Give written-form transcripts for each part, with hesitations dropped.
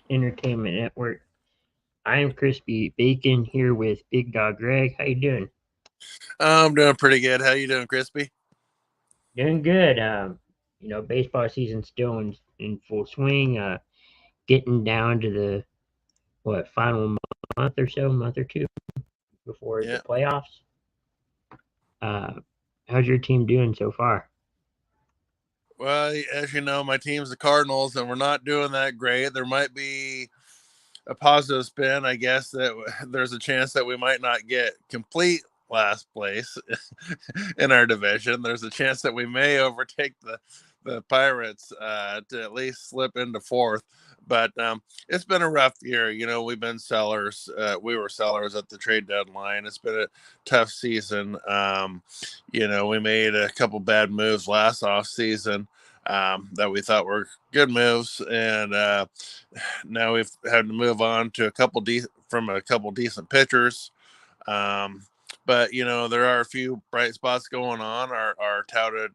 Entertainment Network. I am Crispy Bacon here with Big Dog Greg. How you doing? I'm doing pretty good. How you doing, Crispy? Doing good. Baseball season's still in full swing. Getting down to the final month or two before the Yeah. playoffs. Uh, how's your team doing so far? Well, as you know, my team's the Cardinals, and we're not doing that great. There might be a positive spin, I guess, that there's a chance that we might not get complete last place in our division. There's a chance that we may overtake the Pirates to at least slip into fourth. But it's been a rough year. You know, we've been sellers. We were sellers at the trade deadline. It's been a tough season. We made a couple bad moves last off season that we thought were good moves, and now we've had to move on to from a couple decent pitchers. Um, but there are a few bright spots going on. Our touted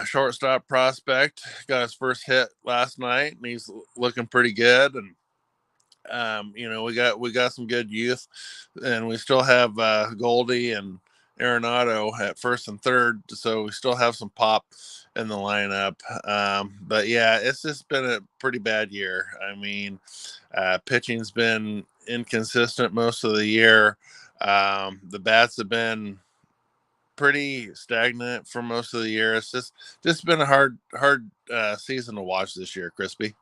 shortstop prospect got his first hit last night, and he's looking pretty good. And we got some good youth, and we still have Goldie and Arenado at first and third, so we still have some pop in the lineup. But yeah, it's just been a pretty bad year. I mean, pitching's been inconsistent most of the year. The bats have been pretty stagnant for most of the year. It's just been a hard season to watch this year, Crispy.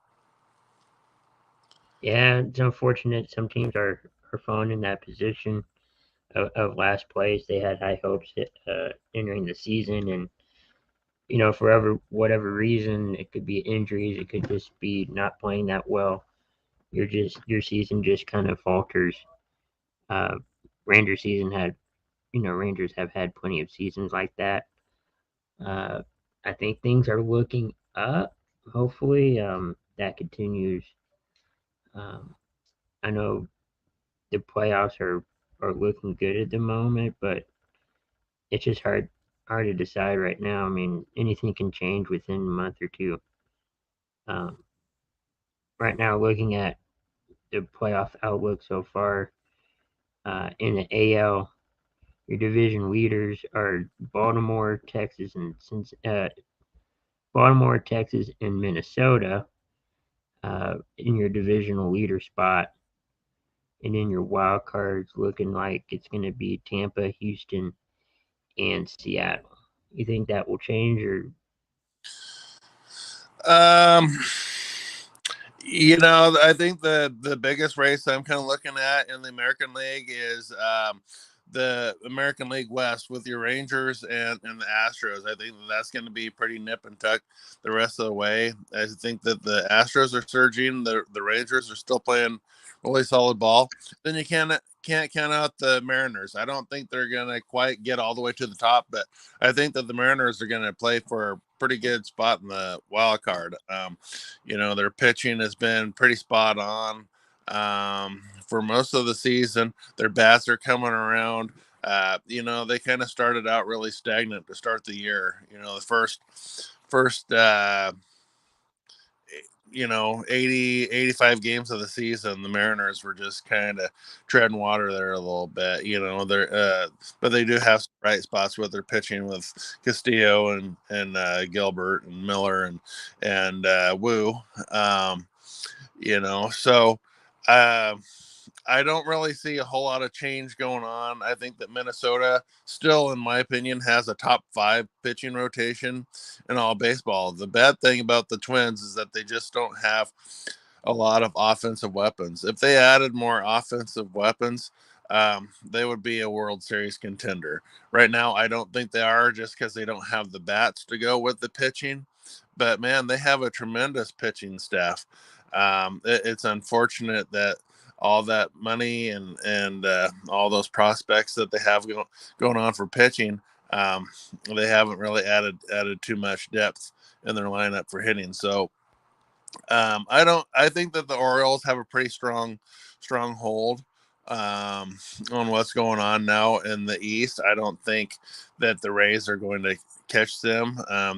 Yeah, it's unfortunate. Some teams are falling in that position of last place. They had high hopes entering the season, and for whatever reason, it could be injuries, it could just be not playing that well. Your season just kind of falters. Uh, Ranger season had, Rangers have had plenty of seasons like that. Uh, I think things are looking up. Hopefully, that continues. Um, I know the playoffs are looking good at the moment, but it's just hard to decide right now. I mean, anything can change within a month or two. Um, right now, looking at the playoff outlook so far in the AL, your division leaders are Baltimore, Texas, and Minnesota in your divisional leader spot, and in your wild cards, looking like it's going to be Tampa, Houston, and Seattle. You think that will change, or Um, I think the biggest race I'm kind of looking at in the American League is the American League West with your Rangers and the Astros. I think that's going to be pretty nip and tuck the rest of the way. I think that the Astros are surging. The Rangers are still playing really solid ball. Then you can't count out the Mariners. I don't think they're going to quite get all the way to the top, but I think that the Mariners are going to play for a pretty good spot in the wild card. Their pitching has been pretty spot on for most of the season. Their bats are coming around. They kind of started out really stagnant to start the year. The first 80, 85 games of the season, the Mariners were just kind of treading water there a little bit. But they do have some bright spots with their pitching with Castillo and Gilbert and Miller and Wu. Um, so uh, I don't really see a whole lot of change going on. I think that Minnesota still, in my opinion, has a top five pitching rotation in all baseball. The bad thing about the Twins is that they just don't have a lot of offensive weapons. If they added more offensive weapons, they would be a World Series contender. Right now, I don't think they are just because they don't have the bats to go with the pitching. But man, they have a tremendous pitching staff. It's unfortunate that all that money and all those prospects that they have going on for pitching, they haven't really added too much depth in their lineup for hitting. So I don't. I think that the Orioles have a pretty strong hold on what's going on now in the East. I don't think that the Rays are going to catch them.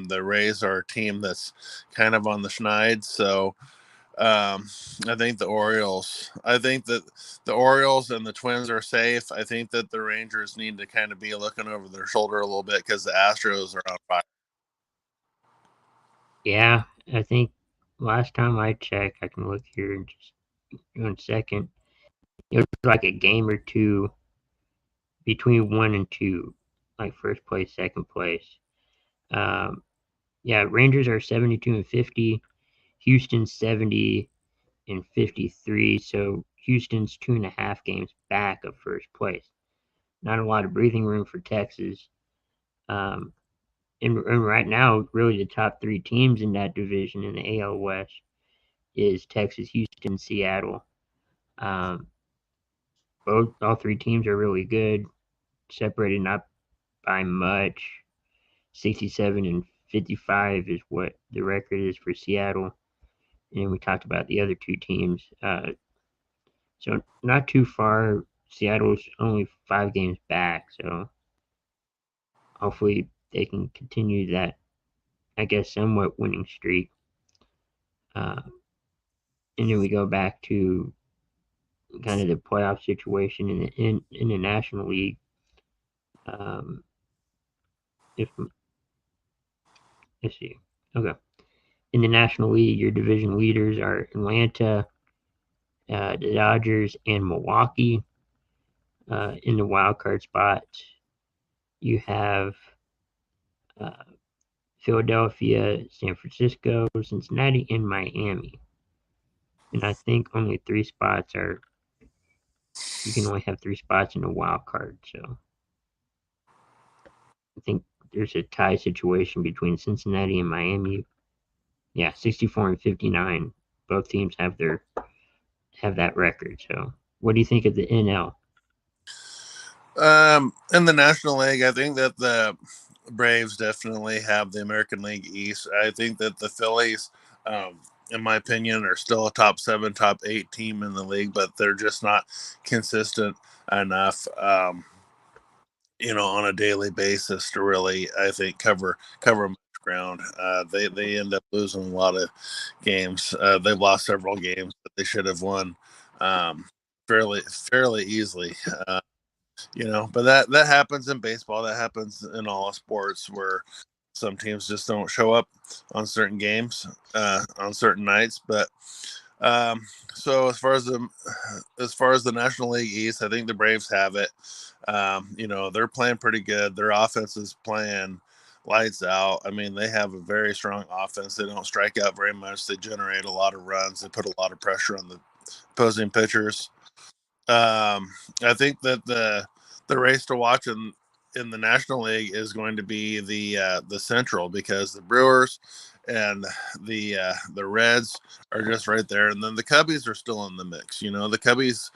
The Rays are a team that's kind of on the schneid, so I think the Orioles. I think that the Orioles and the Twins are safe. I think that the Rangers need to kind of be looking over their shoulder a little bit because the Astros are on fire. Yeah, I think last time I checked, I can look here in just 1 second. It was like a game or two between 1 and 2, like first place, second place. Um, yeah, Rangers are 72 and 50, Houston 70 and 53. So Houston's 2.5 games back of first place. Not a lot of breathing room for Texas. Um, and right now, really the top three teams in that division in the AL West is Texas, Houston, Seattle. Um, all three teams are really good, separated not by much. 67 and 55 is what the record is for Seattle. And we talked about the other two teams. So not too far. Seattle's only 5 games back, so hopefully they can continue that, I guess, somewhat winning streak. Uh, and then we go back to kind of the playoff situation in the National League. If let's see, okay, in the National League, your division leaders are Atlanta, the Dodgers, and Milwaukee. In the wild card spots, you have uh, Philadelphia, San Francisco, Cincinnati, and Miami. And I think only 3 spots are. You can only have 3 spots in the wild card, so I think there's a tie situation between Cincinnati and Miami. Yeah, 64 and 59. Both teams have that record. So, what do you think of the NL? In the National League, I think that the Braves definitely have the American League East. I think that the Phillies, in my opinion, are still a top 7, top 8 team in the league, but they're just not consistent enough, on a daily basis to really, I think, cover much ground. They end up losing a lot of games. They've lost several games that they should have won um, fairly easily. But that happens in baseball. That happens in all sports where some teams just don't show up on certain games on certain nights. But so as far as the National League East, I think the Braves have it. They're playing pretty good. Their offense is playing lights out. I mean, they have a very strong offense. They don't strike out very much. They generate a lot of runs. They put a lot of pressure on the opposing pitchers. I think that the race to watch in the National League is going to be the Central, because the Brewers and the Reds are just right there, and then the Cubbies are still in the mix. The Cubbies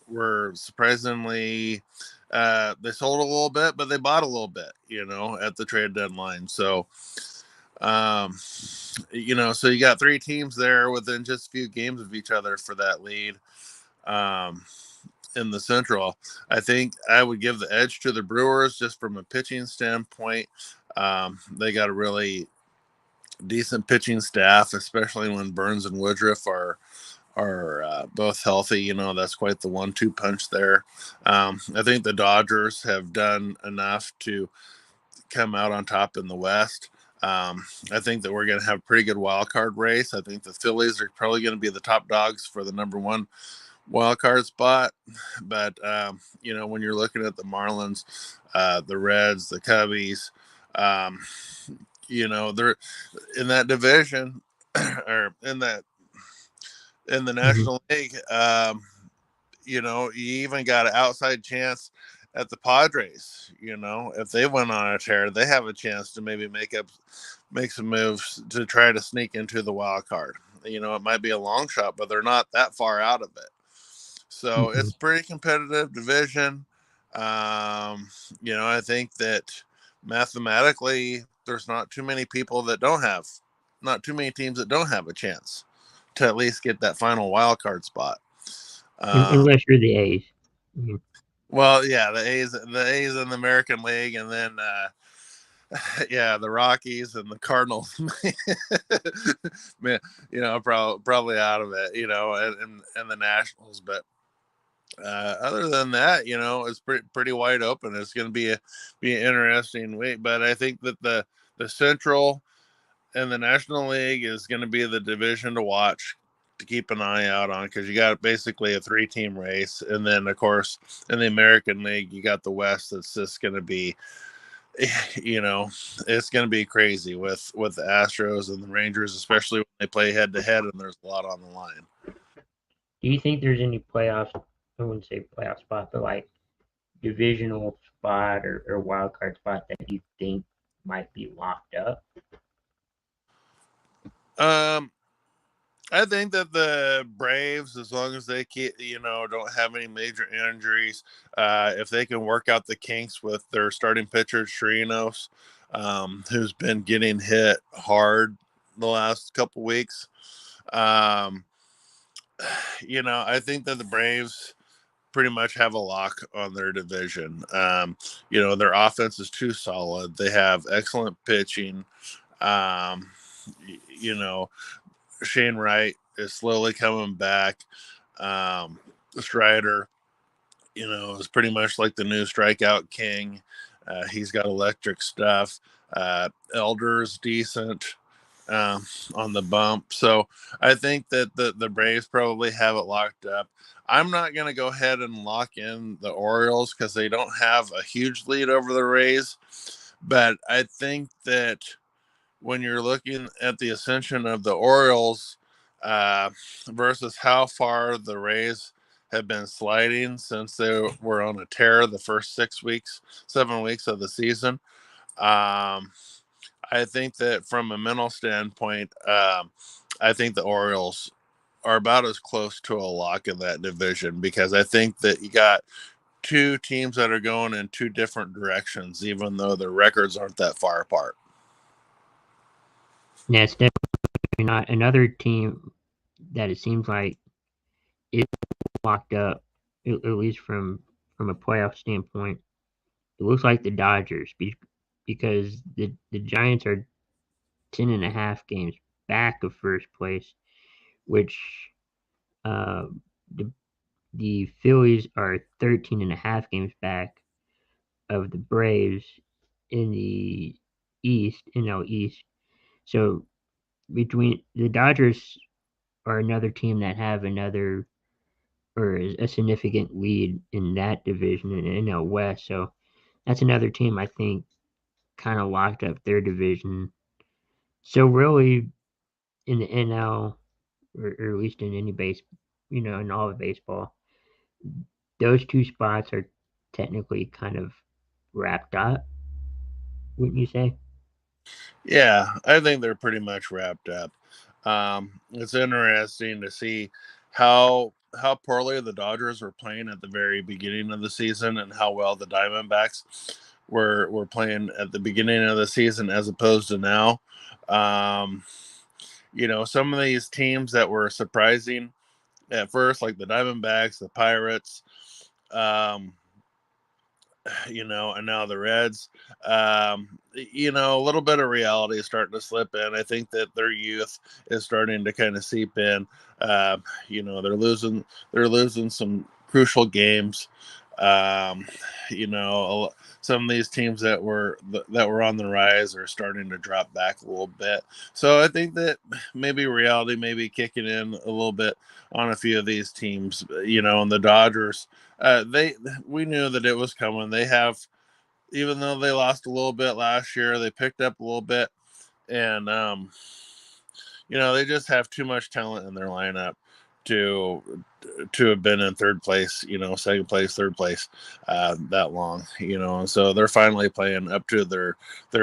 were surprisingly they sold a little bit, but they bought a little bit. At the trade deadline, so. So you got 3 teams there within just a few games of each other for that lead. In the Central, I think I would give the edge to the Brewers just from a pitching standpoint. They got a really decent pitching staff, especially when Burns and Woodruff are both healthy. That's quite the 1-2 punch there. I think the Dodgers have done enough to come out on top in the West. I think that we're going to have a pretty good wild card race. I think the Phillies are probably going to be the top dogs for the number 1 wild card spot. But when you're looking at the Marlins, the Reds, the Cubbies, they're in that division or in the National League. You even got an outside chance at the Padres. If they went on a tear, they have a chance to maybe make some moves to try to sneak into the wild card. It might be a long shot, but they're not that far out of it. So Mm-hmm. it's a pretty competitive division. I think that mathematically, there's not too many teams that don't have a chance to at least get that final wild card spot. Unless you're the A's. Mm-hmm. Well, yeah, the A's in the American League, and then Yeah, the Rockies and the Cardinals, man, probably out of it, and the Nationals. But other than that, it's pretty wide open. It's going to be an interesting week. But I think that the Central and the National League is going to be the division to watch, to keep an eye out on, because you got basically a 3-team race, and then of course in the American League you got the West. That's just going to be, it's going to be crazy with the Astros and the Rangers, especially when they play head to head and there's a lot on the line. Do you think there's any playoffs? I wouldn't say playoff spot, but like divisional spot or wild card spot that you think might be locked up? Um, I think that the Braves, as long as they keep, don't have any major injuries, if they can work out the kinks with their starting pitcher Chirinos, who's been getting hit hard the last couple weeks, I think that the Braves pretty much have a lock on their division. Their offense is too solid. They have excellent pitching. Um, you know, Shane Wright is slowly coming back. Strider, is pretty much like the new strikeout king. He's got electric stuff. Elder's decent on the bump. So I think that the Braves probably have it locked up. I'm not going to go ahead and lock in the Orioles because they don't have a huge lead over the Rays. But I think that when you're looking at the ascension of the Orioles versus how far the Rays have been sliding since they were on a tear the first 7 weeks of the season, I think that from a mental standpoint, I think the Orioles are about as close to a lock in that division, because I think that you got two teams that are going in two different directions, even though their records aren't that far apart. Yeah, it's definitely not another team that it seems like is locked up, at least from a playoff standpoint. It looks like the Dodgers because the Giants are 10.5 games back of first place, which uh, the the Phillies are 13.5 games back of the Braves in the East, NL East. So between the Dodgers are another team that have another or a significant lead in that division in NL West. So that's another team I think kind of locked up their division. So really, in the NL or at least in any base, in all of baseball, those two spots are technically kind of wrapped up, wouldn't you say? Yeah, I think they're pretty much wrapped up. It's interesting to see how poorly the Dodgers were playing at the very beginning of the season, and how well the Diamondbacks were playing at the beginning of the season as opposed to now. Um, some of these teams that were surprising at first, like the Diamondbacks, the Pirates, um, and now the Reds. A little bit of reality is starting to slip in. I think that their youth is starting to kind of seep in. They're losing some crucial games. Um, you know, some of these teams that were on the rise are starting to drop back a little bit. So I think that maybe reality may be kicking in a little bit on a few of these teams. And the Dodgers, we knew that it was coming. They have, even though they lost a little bit last year, they picked up a little bit, and they just have too much talent in their lineup to have been in third place, second place, third place, that long, and so they're finally playing up to their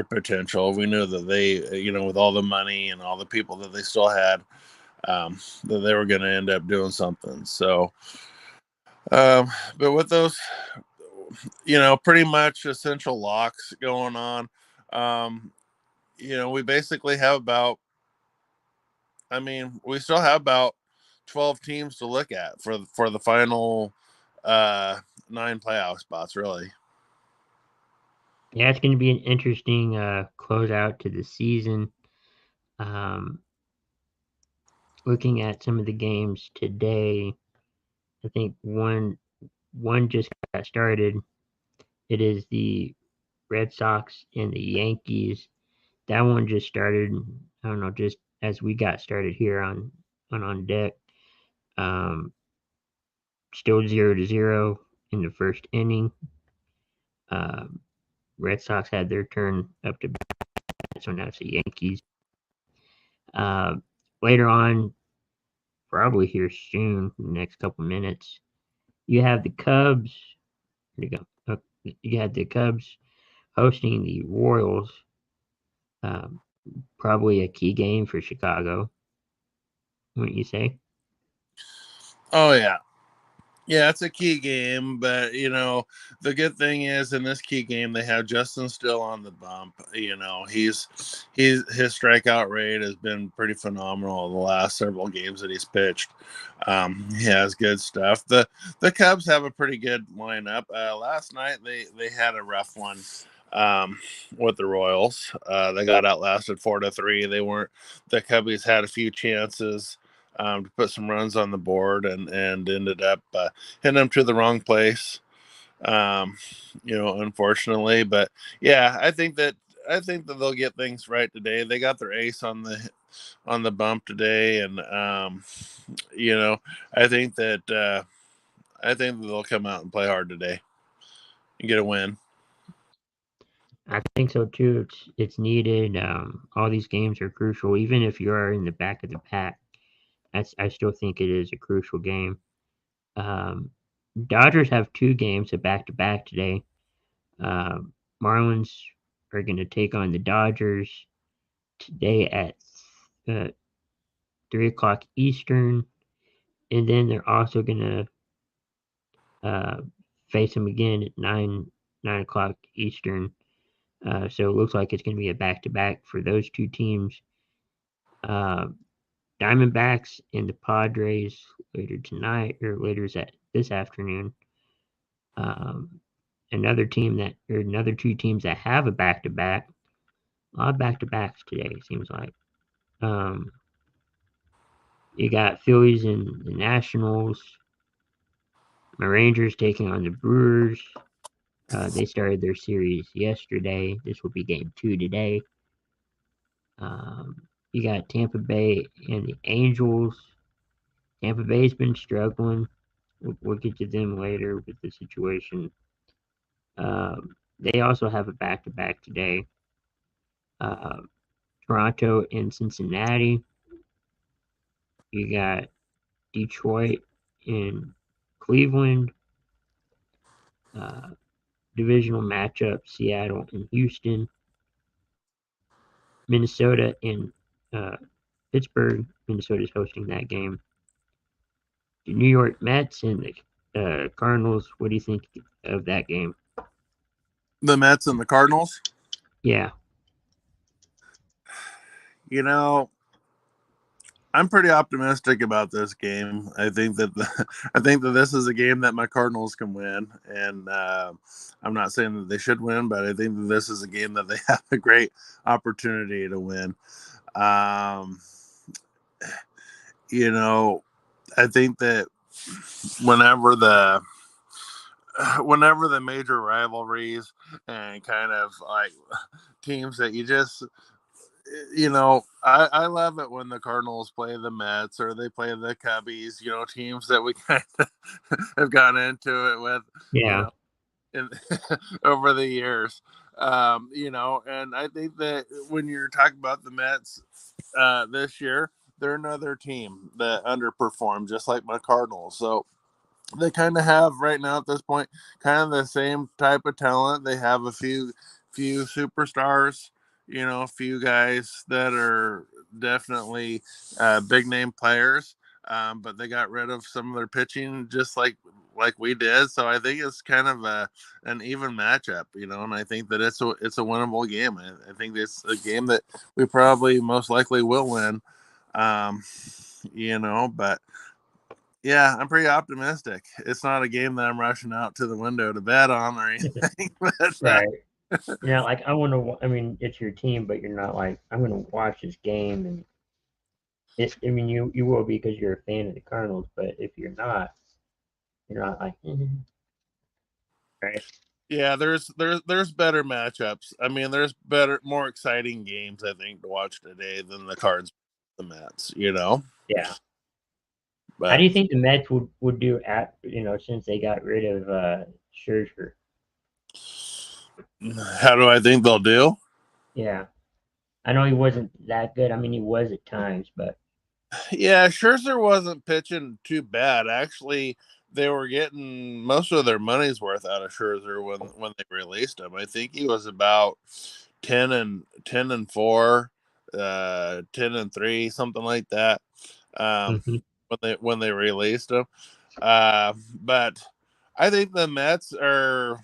potential. We knew that they, with all the money and all the people that they still had, that they were going to end up doing something. So, but with those, pretty much essential locks going on, um, we basically have about, we still have about 12 teams to look at for the final uh 9 playoff spots, really. Yeah, it's going to be an interesting closeout to the season. Um, Looking at some of the games today, I think one just got started. It is the Red Sox and the Yankees. That one just started. I don't know, just as we got started here on deck. Um, Still 0-0 in the first inning. Um, Red Sox had their turn up to bat, so now it's the Yankees. Uh, Later on, probably here soon, in the next couple minutes, you have the Cubs. There you go. You had the Cubs hosting the Royals. Um, Probably a key game for Chicago, wouldn't you say? Oh yeah. Yeah, it's a key game, but the good thing is in this key game they have Justin Still on the bump. He's his strikeout rate has been pretty phenomenal the last several games that he's pitched. He has good stuff. The Cubs have a pretty good lineup. Last night they had a rough one with the Royals. They got outlasted 4-3. The Cubbies had a few chances to put some runs on the board and ended up hitting them to the wrong place. Unfortunately, but yeah, I think that they'll get things right today. They got their ace on the bump today, and you know, I think that they'll come out and play hard today and get a win. I think so too. It's needed. All these games are crucial, even if you are in the back of the pack. I still think it is a crucial game. Um, Dodgers have two games, a back to back today. Um, Marlins are going to take on the Dodgers today at uh, 3 o'clock Eastern, and then they're also going to uh, face them again at 9 o'clock Eastern. So it looks like it's going to be a back to back for those two teams. Uh, Diamondbacks and the Padres later tonight or later this afternoon. Um, another two teams that have a back to back. A lot of back to backs today, seems like. Um, you got Phillies and the Nationals. My Rangers taking on the Brewers. They started their series yesterday. This will be game two today. You got Tampa Bay and the Angels. Tampa Bay's been struggling. We'll get to them later with the situation. They also have a back to back today. Uh, Toronto and Cincinnati. You got Detroit and Cleveland. Uh, Divisional matchup Seattle and Houston. Minnesota and uh, Pittsburgh. Minnesota's hosting that game. The New York Mets and the Cardinals. What do you think of that game? The Mets and the Cardinals. Yeah. I'm pretty optimistic about this game. I think that this is a game that my Cardinals can win, and I'm not saying that they should win, but I think that this is a game that they have a great opportunity to win. Um, I think that whenever the whenever the major rivalries and kind of like teams that I love it when the Cardinals play the Mets or they play the Cubbies, teams that we kind of have gotten into it with, you Yeah. know, in, over the years. And I think that when you're talking about the Mets this year, they're another team that underperformed, just like my Cardinals. So they kind of have right now at this point kind of the same type of talent. They have a few superstars, a few guys that are definitely big name players. But they got rid of some of their pitching just like we did. So I think it's kind of an even matchup, and I think that it's a winnable game. I think it's a game that we probably most likely will win. Um, but yeah, I'm pretty optimistic. It's not a game that I'm rushing out to the window to bet on or anything, but Right. like I want to. I mean, it's your team, but you're not like I'm going to watch this game, and I mean, you will be because you're a fan of the Cardinals. But if you're not like, right? Yeah, there's better matchups. I mean, there's better, more exciting games I think to watch today than the Cards, the Mets. Yeah. How do But you think the Mets would do at since they got rid of Scherzer? how do I think they'll do? Yeah, I know he wasn't that good. I mean, he was at times, but Yeah, Scherzer wasn't pitching too bad. Actually, they were getting most of their money's worth out of Scherzer when they released him. I think he was about 10-4, 10-3, something like that. mhm. When they released him. But I think the Mets are,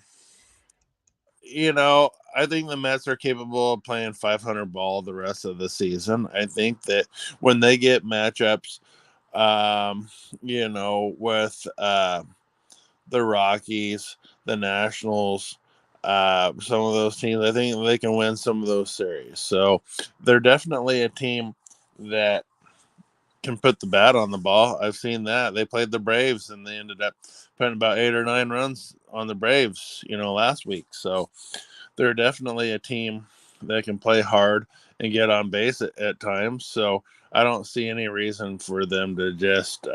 I think the Mets are capable of playing 500 ball the rest of the season. I think that when they get matchups, um, with the Rockies, the Nationals, some of those teams, I think they can win some of those series. So they're definitely a team that can put the bat on the ball. I've seen that. They played the Braves and they ended up putting about 8 or 9 runs on the Braves, last week. So they're definitely a team that can play hard and get on base at times. So I don't see any reason for them to just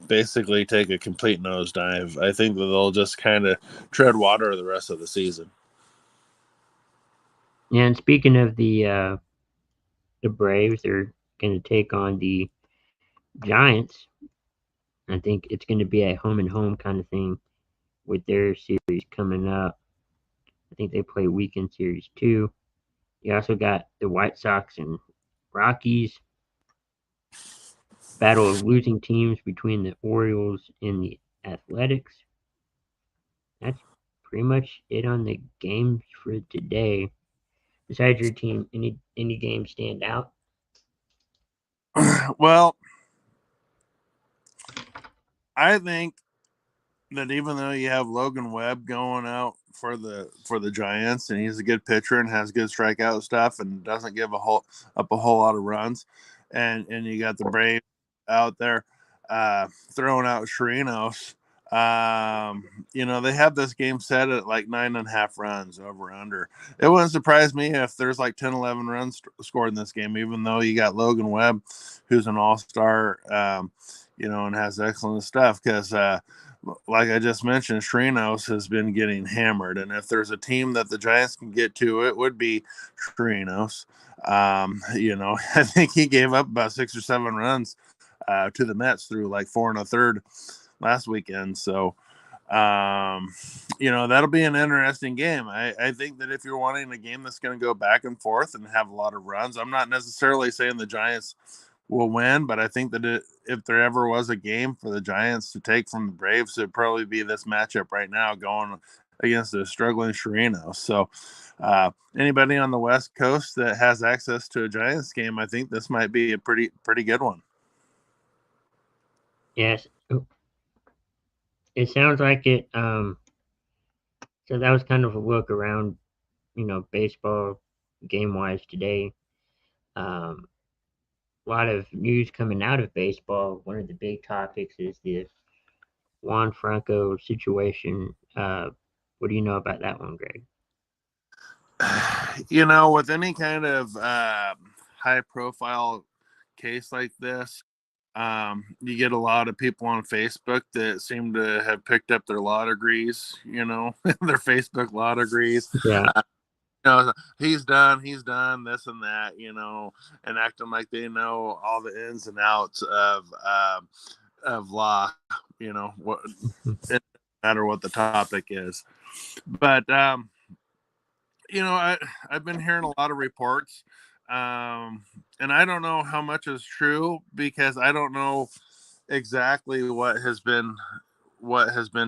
basically take a complete nosedive. I think that they'll just kind of tread water the rest of the season. Yeah, and speaking of the Braves, they're going to take on the Giants. I think it's going to be a home and home kind of thing with their series coming up. I think they play weekend series too. You also got the White Sox and Rockies. Battle of losing teams between the Orioles and the Athletics. That's pretty much it on the games for today. Besides your team, any games stand out? Well, I think that even though you have Logan Webb going out for the Giants and he's a good pitcher and has good strikeout stuff and doesn't give a whole lot of runs, and you got the Braves out there throwing out Chirinos. They have this game set at like 9.5 runs over under. It wouldn't surprise me if there's like 10, 11 runs scored in this game, even though you got Logan Webb, who's an all-star, and has excellent stuff because like I just mentioned, Chirinos has been getting hammered, and if there's a team that the Giants can get to, it would be Chirinos. I think he gave up about 6 or 7 runs to the Mets through like 4 1/3 last weekend. So, that'll be an interesting game. I think that if you're wanting a game that's going to go back and forth and have a lot of runs, I'm not necessarily saying the Giants will win, but I think that if there ever was a game for the Giants to take from the Braves, it'd probably be this matchup right now going against the struggling Chirino. So, anybody on the West Coast that has access to a Giants game, I think this might be a pretty good one. Yes. It sounds like it. So that was kind of a look around, baseball game wise today. A lot of news coming out of baseball. One of the big topics is the Juan Franco situation. What do you know about that one, Greg? With any kind of high profile case like this, you get a lot of people on Facebook that seem to have picked up their law degrees, their Facebook law degrees. Yeah. He's done this and that, and acting like they know all the ins and outs of law, what Mhm. no matter what the topic is. But I've been hearing a lot of reports, and I don't know how much is true because I don't know exactly what has been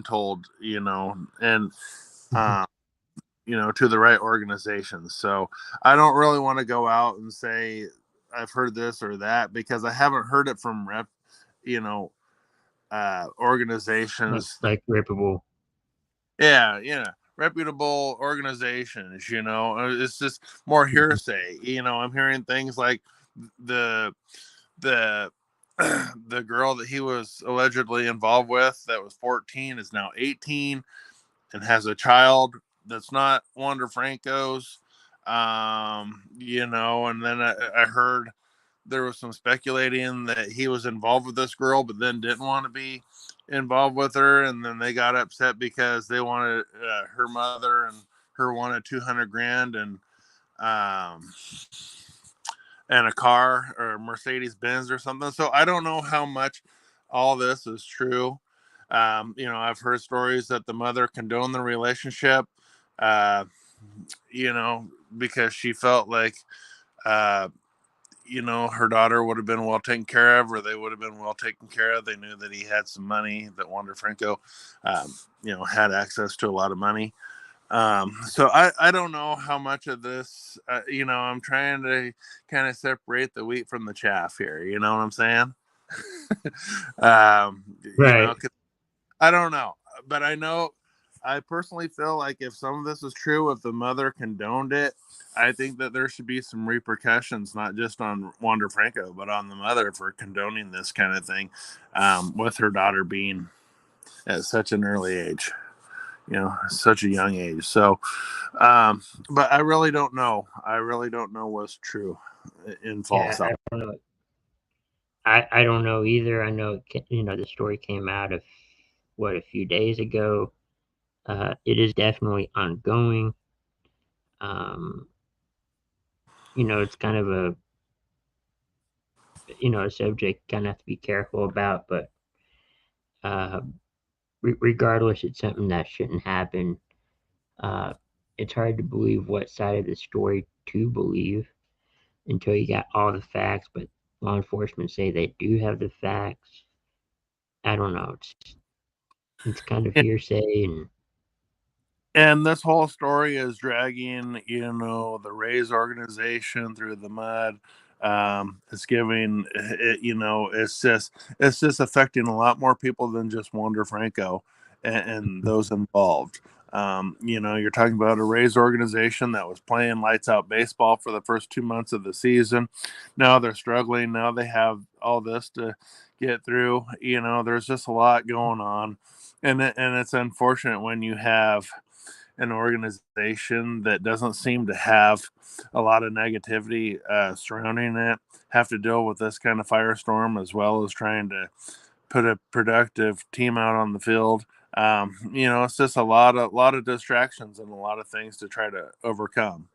told, and Mhm. uh, to the right organizations. So I don't really want to go out and say I've heard this or that because I haven't heard it from you know, like organizations. like reputable. Yeah, yeah. reputable organizations. It's just more hearsay. I'm hearing things like the the the girl that he was allegedly involved with that was 14 is now 18 and has a child that's not Wander Franco's. And then I heard there was some speculating that he was involved with this girl, but then didn't want to be involved with her, and then they got upset because they wanted her mother and her wanted 200 grand um, and a car or a Mercedes Benz or something. So I don't know how much all this is true. I've heard stories that the mother condoned the relationship, uh, because she felt like, uh, her daughter would have been well taken care of, or they would have been well taken care of. They knew that he had some money, that Wander Franco, had access to a lot of money. So I don't know how much of this, I'm trying to kind of separate the wheat from the chaff here. You know what I'm saying? um, Right. 'Cause I don't know, but I personally feel like if some of this is true, if the mother condoned it, I think that there should be some repercussions, not just on Wander Franco, but on the mother for condoning this kind of thing, with her daughter being at such an early age, such a young age. So, but I really don't know. I really don't know what's true in Yeah, false. I don't know. I don't know either. I know the story came out of what, a few days ago. It is definitely ongoing. Um, it's kind of a subject kind of have to be careful about, but uh, regardless, it's something that shouldn't happen. Uh, it's hard to believe what side of the story to believe until you got all the facts, but law enforcement say they do have the facts. I don't know. It's kind of hearsay, and And this whole story is dragging, the Rays organization through the mud. It's giving it, it's just affecting a lot more people than just Wander Franco and those involved. You're talking about a Rays organization that was playing lights out baseball for the first 2 months of the season. Now they're struggling. Now they have all this to get through. There's just a lot going on, and it's unfortunate when you have an organization that doesn't seem to have a lot of negativity surrounding it have to deal with this kind of firestorm, as well as trying to put a productive team out on the field. It's just a lot of distractions and a lot of things to try to overcome.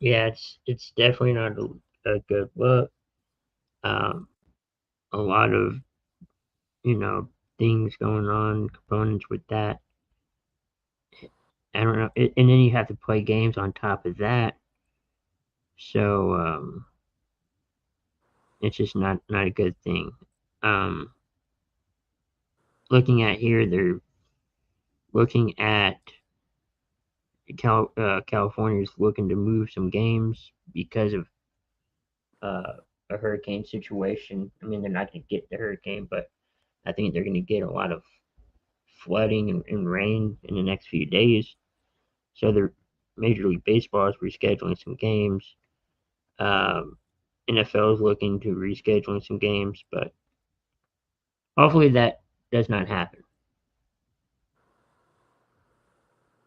yeah, it's definitely not a good look. Um, a lot of you know things going on, components with that. I don't know, and then you have to play games on top of that. So it's just not a good thing. Um, looking at here, they're looking at California's looking to move some games because of a hurricane situation. I mean, they're not going to get the hurricane, but I think they're going to get a lot of flooding and rain in the next few days. So the Major League Baseball is rescheduling some games. Um, NFL is looking to rescheduling some games, but hopefully that does not happen.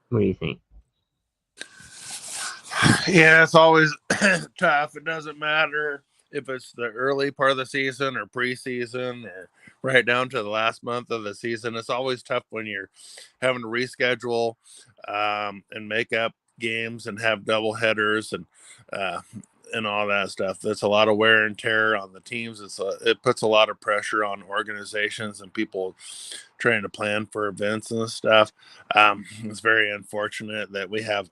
What do you think? Yeah, it's always tough. It doesn't matter if it's the early part of the season or preseason or right down to the last month of the season. It's always tough when you're having to reschedule and make up games and have double headers uh, and all that stuff. That's a lot of wear and tear on the teams. It puts a lot of pressure on organizations and people trying to plan for events and stuff. It's very unfortunate that we have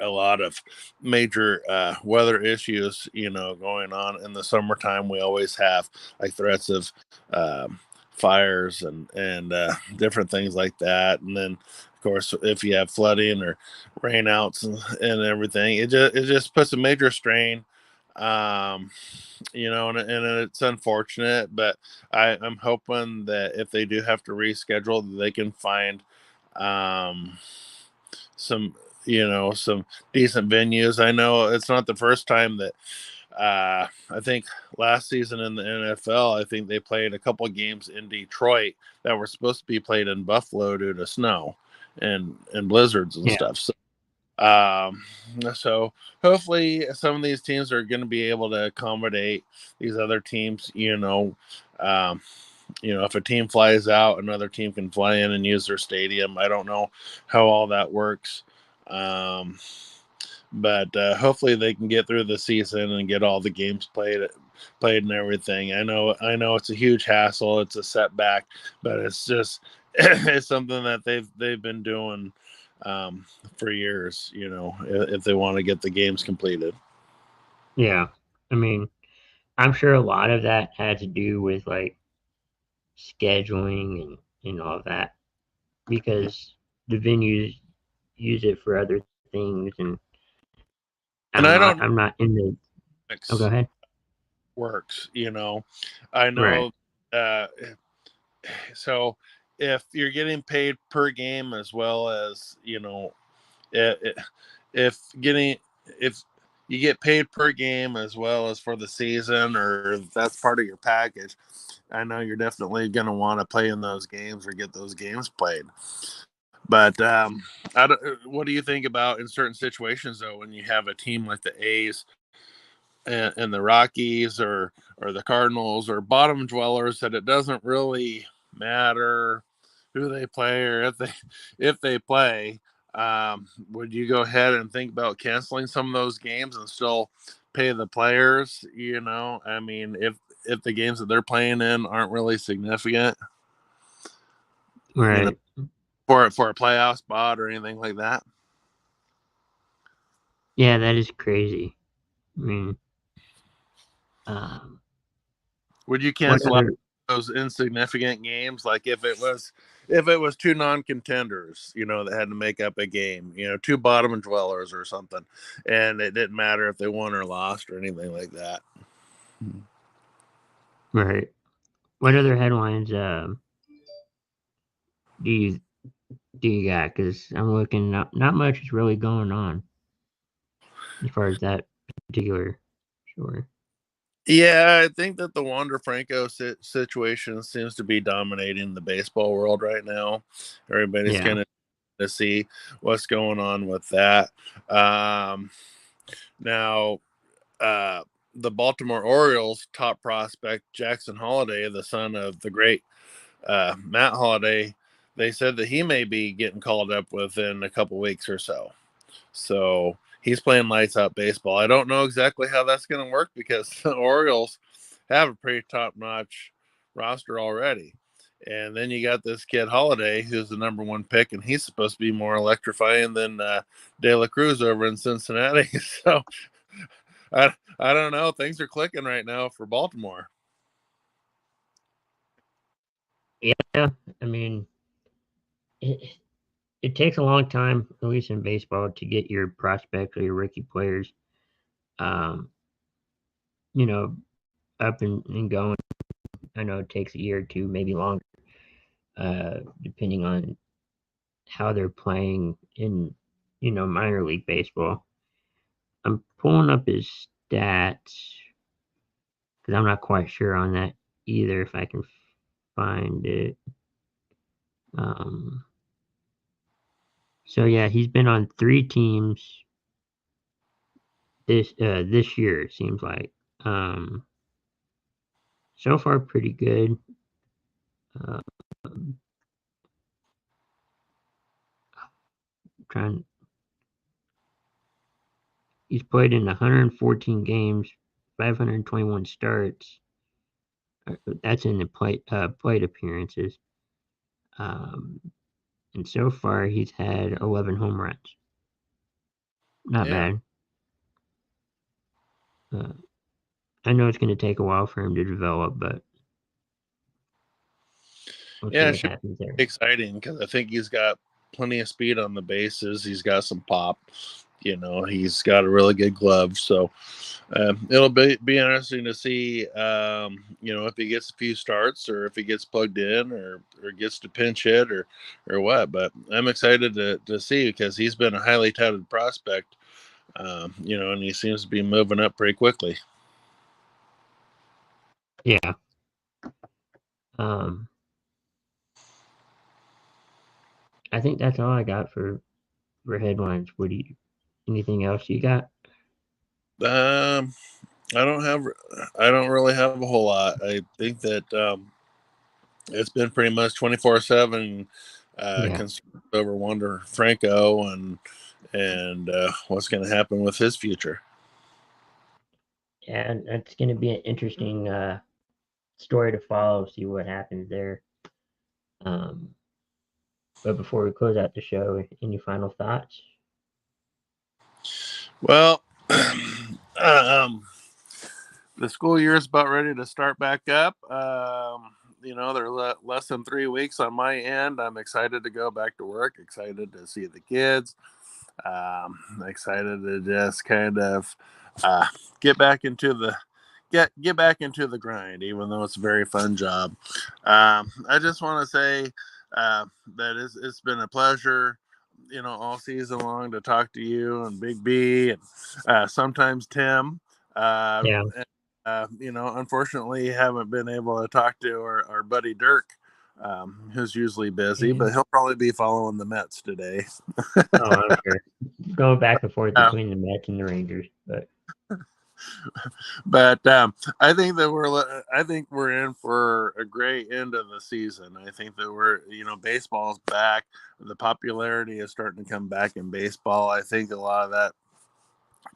a lot of major weather issues, going on in the summertime. We always have like threats of fires and different things like that. And then, of course, if you have flooding or rainouts and everything, it just puts a major strain. Um, and it's unfortunate, but I'm hoping that if they do have to reschedule, they can find um, some some decent venues. I know it's not the first time that I think last season in the NFL, I think they played a couple of games in Detroit that were supposed to be played in Buffalo due to snow and blizzards and Yeah. stuff. Um, so hopefully some of these teams are going to be able to accommodate these other teams. If a team flies out, another team can fly in and use their stadium. I don't know how all that works. But hopefully they can get through the season and get all the games played and everything. I know it's a huge hassle, it's a setback, but it's just it's something that they've been doing for years. If they want to get the games completed. Yeah. I mean, I'm sure a lot of that had to do with like scheduling and all of that because the venues use it for other things, and I And don't I know. don't know I'm not in the. Oh, go if ahead. works. I Right. know. Uh, so if you're getting paid per game as well as if, if getting if you get paid per game as well as for the season, or if that's part of your package, I know you're definitely going to want to play in those games or get those games played. But what do you think about in certain situations though, when you have a team like the A's and the Rockies or the Cardinals or bottom dwellers, that it doesn't really matter who they play or if they play? Would you go ahead and think about canceling some of those games and still pay the players? I mean, if the games that they're playing in aren't really significant, you know, Right. for a playoff spot or anything like that. Yeah, that is crazy. I mean, um, Would you what cancel out other? those insignificant games, like if it was two non-contenders, that had to make up a game, two bottom dwellers or something, and it didn't matter if they won or lost or anything like that? Right. What other headlines do you do you got? Because I'm looking. Not much is really going on as far as that particular story. Yeah, I think that the Wander Franco situation seems to be dominating the baseball world right now. Everybody's Yeah. kind of to see what's going on with that. Um, Now, uh, the Baltimore Orioles top prospect Jackson Holliday, the son of the great Matt Holliday, they said that he may be getting called up within a couple weeks or so. So he's playing lights out baseball. I don't know exactly how that's going to work because the Orioles have a pretty top notch roster already. And then you got this kid Holiday, who's the number one pick, and he's supposed to be more electrifying than De La Cruz over in Cincinnati. So I don't know. Things are clicking right now for Baltimore. Yeah. I mean, it, it takes a long time, at least in baseball, to get your prospects or your rookie players, um, you know, up and going. I know it takes a year or two, maybe longer, depending on how they're playing in, minor league baseball. I'm pulling up his stats because I'm not quite sure on that either. If I can find it. Um, so yeah, he's been on 3 teams this year. It seems like. Um, so far, pretty good. Uh, trying. He's played in 114 games, 521 starts. That's in the plate appearances. Um, and so far he's had 11 home runs. Not Yeah. bad. Uh, I know it's going to take a while for him to develop, but we'll see Yeah, it what should happens there. be exciting because I think he's got plenty of speed on the bases. He's got some pop. He's got a really good glove. So it'll be interesting to see, if he gets a few starts or if he gets plugged in or gets to pinch hit or what. But I'm excited to see because he's been a highly touted prospect, and he seems to be moving up pretty quickly. Yeah. I think that's all I got for headlines. Anything else you got? I don't really have a whole lot. I think that it's been pretty much 24/7 Yeah. concerned over Wander Franco and what's going to happen with his future. Yeah, that's going to be an interesting story to follow. See what happens there. But before we close out the show, any final thoughts? Well, the school year is about ready to start back up. They're less than 3 weeks on my end. I'm excited to go back to work, excited to see the kids, excited to just kind of get back into the get back into the grind, even though it's a very fun job. I just want to say that it's been a pleasure, all season long to talk to you and Big B and sometimes Tim. Yeah. Unfortunately, haven't been able to talk to our buddy Dirk, who's usually busy, but he'll probably be following the Mets today. Oh, I'm sure. Going back and forth between the Mets and the Rangers, but I think we're in for a great end of the season. I think that baseball's back. The popularity is starting to come back in baseball. I think a lot of that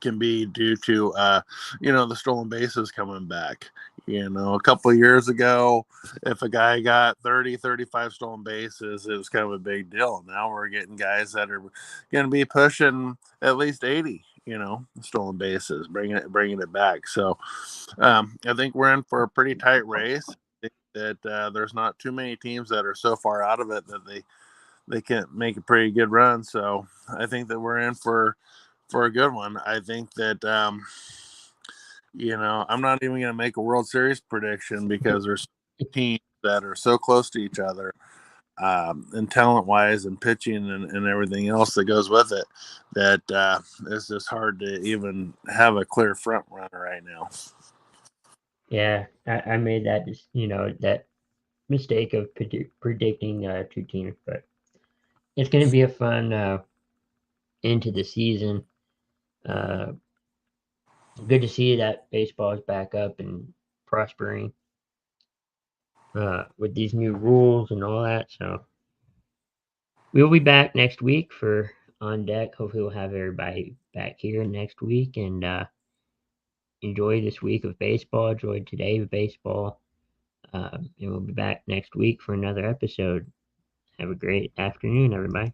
can be due to the stolen bases coming back. A couple of years ago, if a guy got 30-35 stolen bases, it was kind of a big deal. Now we're getting guys that are going to be pushing at least 80 stolen bases, bringing it back. So I think we're in for a pretty tight race. I think that there's not too many teams that are so far out of it that they can't make a pretty good run. So I think that we're in for a good one. I think that I'm not even going to make a World Series prediction because there's teams that are so close to each other, and talent wise and pitching and everything else that goes with it, that it's just hard to even have a clear front runner right now. yeah, I made that that mistake of predicting two teams, but it's going to be a fun into the season. Good to see that baseball is back up and prospering with these new rules and all that. So we'll be back next week for On Deck. Hopefully, we'll have everybody back here next week and enjoy this week of baseball. Enjoy today of baseball. And we'll be back next week for another episode. Have a great afternoon, everybody.